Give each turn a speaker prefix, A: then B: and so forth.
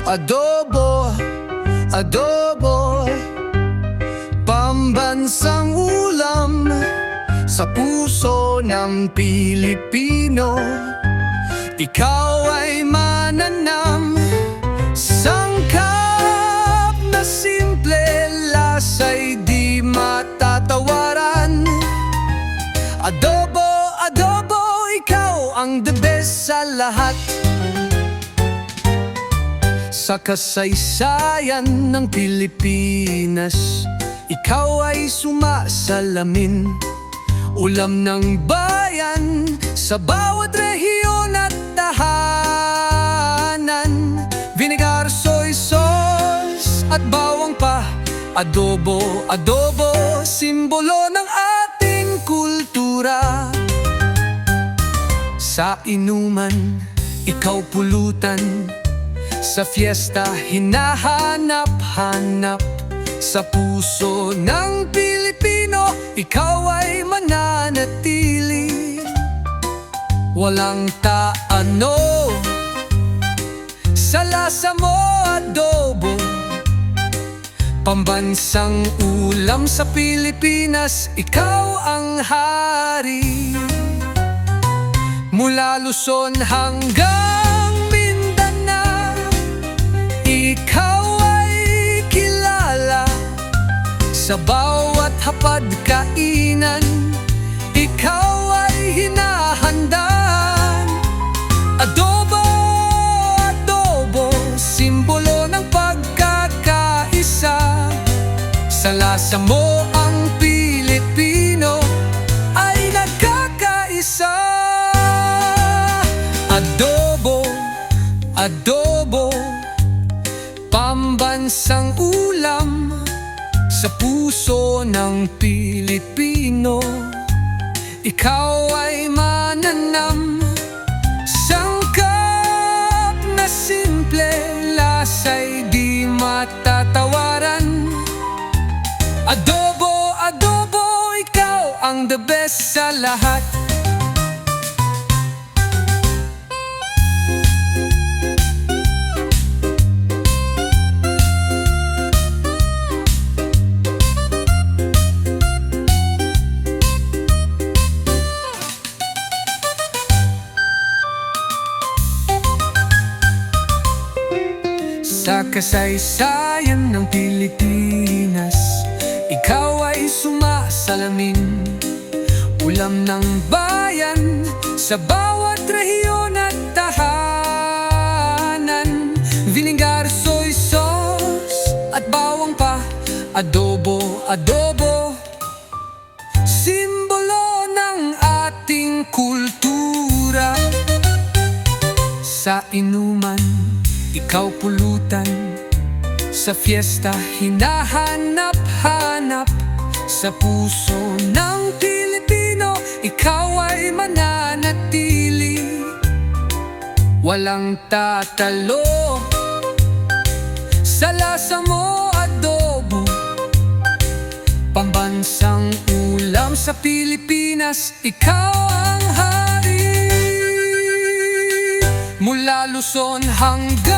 A: Adobo, adobo, pambansang ulam sa puso ng Pilipino. Ikaw ay mananam, sangkap na simple, lasa'y di matatawaran. Adobo, adobo, ikaw ang the best sa lahat. Sa kasaysayan ng Pilipinas, ikaw ay sumasalamin. Ulam ng bayan sa bawat rehiyon at tahanan. Vinegar, soy sauce at bawang pa. Adobo, adobo, simbolo ng ating kultura. Sa inuman, ikaw pulutan. Sa fiesta, hinahanap-hanap. Sa puso ng Pilipino, ikaw ay mananatili. Walang taano sa lasa mo, adobo. Pambansang ulam sa Pilipinas, ikaw ang hari. Mula Luzon hanggang ikaw ay kilala. Sa bawat hapag kainan, ikaw ay hinahandaan. Adobo, adobo, simbolo ng pagkakaisa. Sa lasa mo ang Pilipino ay nagkakaisa. Adobo, adobo, pambansang ulam sa puso ng Pilipino. Ikaw ay mananam, sangkap na simple, lasa'y di matatawaran. Adobo, adobo, ikaw ang the best sa lahat. Sa kasaysayan ng Pilipinas, ikaw ay sumasalamin. Ulam ng bayan sa bawat rehiyon at tahanan. Vinegar, soy sauce at bawang pa. Adobo, adobo, simbolo ng ating kultura. Sa inuman, ikaw pulutan. Sa fiesta, hinahanap-hanap. Sa puso ng Pilipino, ikaw ay mananatili. Walang tatalo sa lasa mo, adobo. Pambansang ulam sa Pilipinas, ikaw ang hari. Mula Luzon hanggang